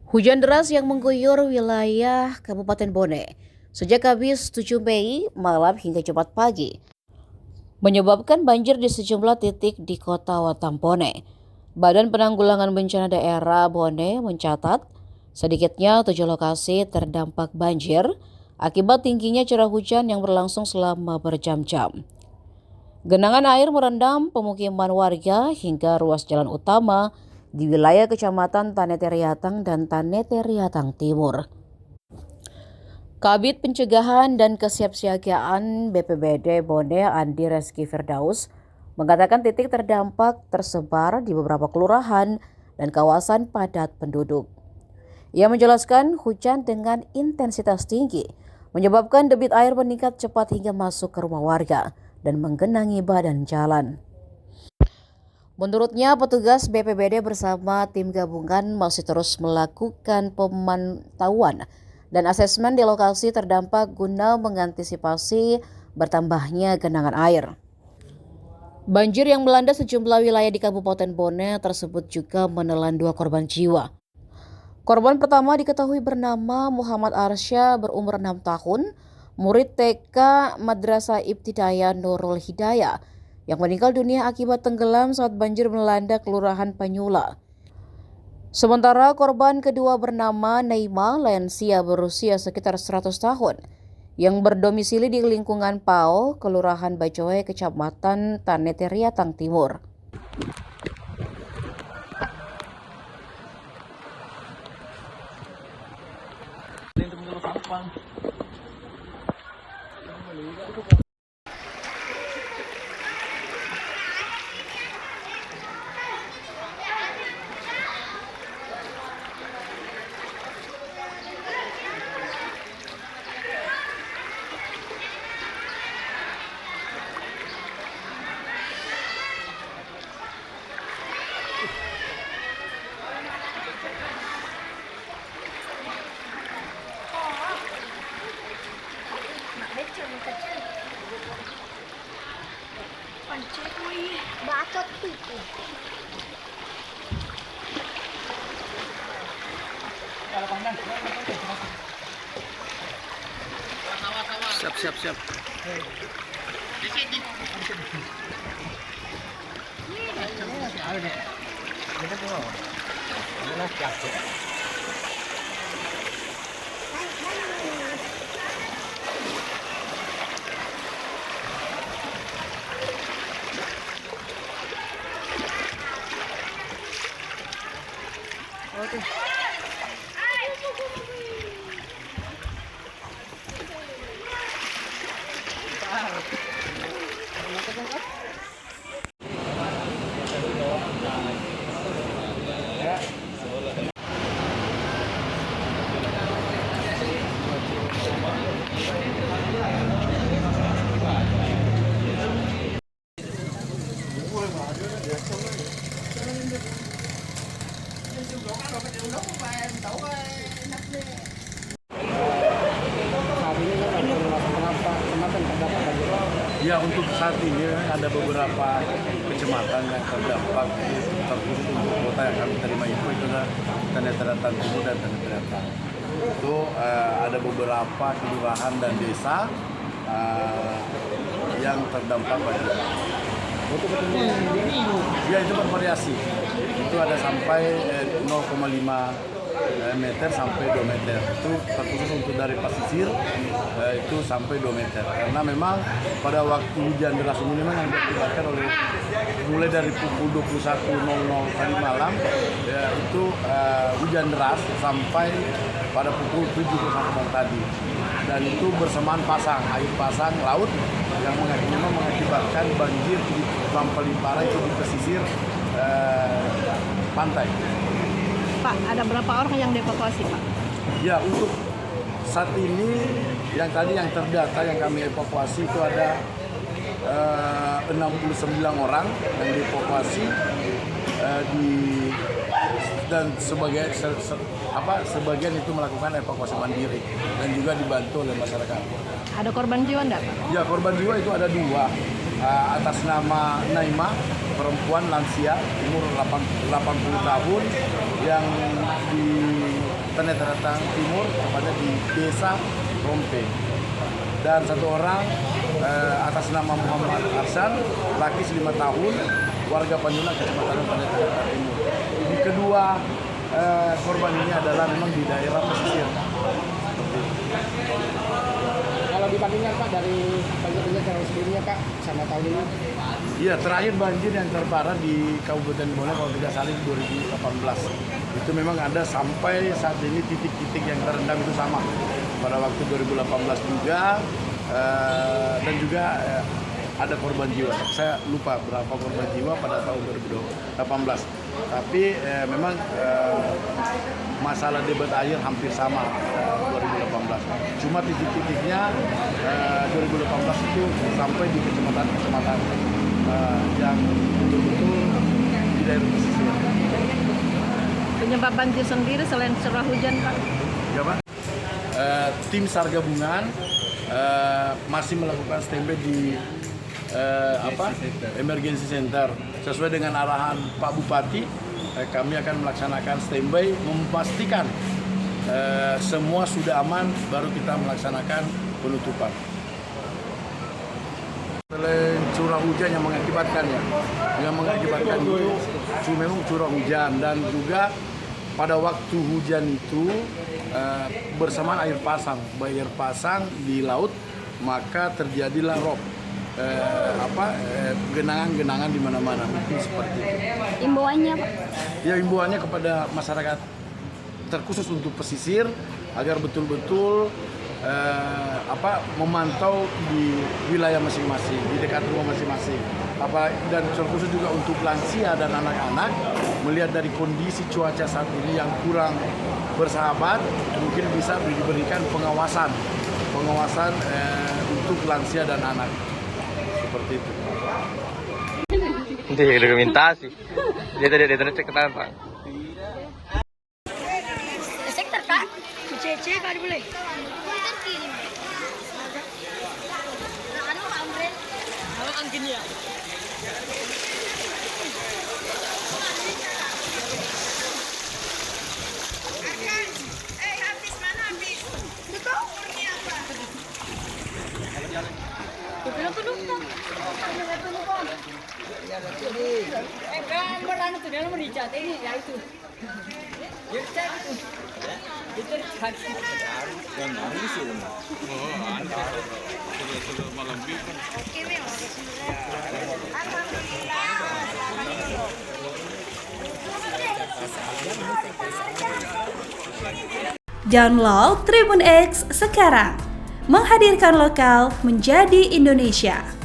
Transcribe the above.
Hujan deras yang mengguyur wilayah Kabupaten Bone sejak Kamis 7 Mei malam hingga Jumat pagi menyebabkan banjir di sejumlah titik di kota Watampone. Badan Penanggulangan Bencana Daerah Bone mencatat sedikitnya 7 lokasi terdampak banjir akibat tingginya curah hujan yang berlangsung selama berjam-jam. Genangan air merendam pemukiman warga hingga ruas jalan utama di wilayah Kecamatan Tanete Riatang dan Tanete Riatang Timur. Kabid Pencegahan dan Kesiapsiagaan BPBD Bone Andi Reski Firdaus mengatakan titik terdampak tersebar di beberapa kelurahan dan kawasan padat penduduk. Ia menjelaskan hujan dengan intensitas tinggi menyebabkan debit air meningkat cepat hingga masuk ke rumah warga dan menggenangi badan jalan. Menurutnya, petugas BPBD bersama tim gabungan masih terus melakukan pemantauan dan asesmen di lokasi terdampak guna mengantisipasi bertambahnya genangan air. Banjir yang melanda sejumlah wilayah di Kabupaten Bone tersebut juga menelan 2 korban jiwa. Korban pertama diketahui bernama Muhammad Arsya berumur 6 tahun, murid TK Madrasah Ibtidayah Nurul Hidayah, yang meninggal dunia akibat tenggelam saat banjir melanda Kelurahan Panyula. Sementara korban kedua bernama Naima lansia berusia sekitar 100 tahun, yang berdomisili di lingkungan PAO, Kelurahan Bacoe, Kecamatan Tanete Riatang Timur. Bacot itu. Siap. Ya, untuk saat ini ada beberapa kecamatan yang terdampak terkhusus untuk kota yang kami terima itu adalah Tanete Riatang Timur dan Tanete Riatang. Itu ada beberapa kelurahan dan desa yang terdampak banjir. Untuk ketinggian ya itu bervariasi. Itu ada sampai 0,5 meter sampai 2 meter. Itu terkhusus untuk dari pesisir itu sampai 2 meter. Karena memang pada waktu hujan deras ini memang yang diakibatkan oleh mulai dari pukul 21.00 tadi malam ya, itu hujan deras sampai pada pukul 7.00 tadi. Dan itu bersamaan air pasang laut yang memang mengakibatkan banjir di paling parah itu di pesisir pantai. Pak, ada berapa orang yang dievakuasi, Pak? Ya, untuk saat ini yang terdata yang kami evakuasi itu ada 69 orang yang dievakuasi dan sebagian itu melakukan evakuasi mandiri dan juga dibantu oleh masyarakat. Ada korban jiwa enggak, Pak? Ya, korban jiwa itu ada 2. Atas nama Naima, perempuan lansia umur 80 tahun yang Penetratan Timur, tepatnya di Desa Rompe. Dan satu orang atas nama Muhammad Arsan, laki 5 tahun, warga Panjuna, Kecamatan Penetratan Timur. Di kedua korban ini adalah memang di daerah pesisir. Kalau dibandingkan Pak dari banjir-banjir tahun sebelumnya Pak sama tahun ini? Iya, terakhir banjir yang terparah di Kabupaten Bone kalau tidak salah 2018. Itu memang ada sampai saat ini titik-titik yang terendam itu sama. Pada waktu 2018 juga dan juga ada korban jiwa. Saya lupa berapa korban jiwa pada tahun 2018. Tapi memang masalah debit air hampir sama 2018. Cuma titik-titiknya 2018 itu sampai di kecamatan-kecamatan yang betul-betul di daerah pesisir. Penyebab banjir sendiri selain curah hujan, Pak? Ya, Pak. Tim SAR gabungan masih melakukan standby di emergency center. Sesuai dengan arahan Pak Bupati, kami akan melaksanakan standby, memastikan semua sudah aman, baru kita melaksanakan penutupan. Selain curah hujan yang mengakibatkannya, itu memang curah hujan, dan juga pada waktu hujan itu bersamaan air pasang di laut, maka terjadilah rob, genangan-genangan di mana-mana, mungkin seperti itu. Imbauannya, Pak? Ya, imbauannya kepada masyarakat, terkhusus untuk pesisir, agar betul-betul memantau di wilayah masing-masing, di dekat rumah masing-masing. Dan terkhusus juga untuk lansia dan anak-anak, melihat dari kondisi cuaca saat ini yang kurang bersahabat, mungkin bisa diberikan pengawasan untuk lansia dan anak. Seperti itu. Hindi, dokumentasi. Dito na-check tayo pa. Sektor Kak, Cece kali boleh. Anu Amren. Kalau angin ya. Habis mana habis? Itu umurnya apa? Belum penumpang. Kan berani tuh dalam mericat ini ya itu. Download Tribun X sekarang, menghadirkan lokal menjadi Indonesia.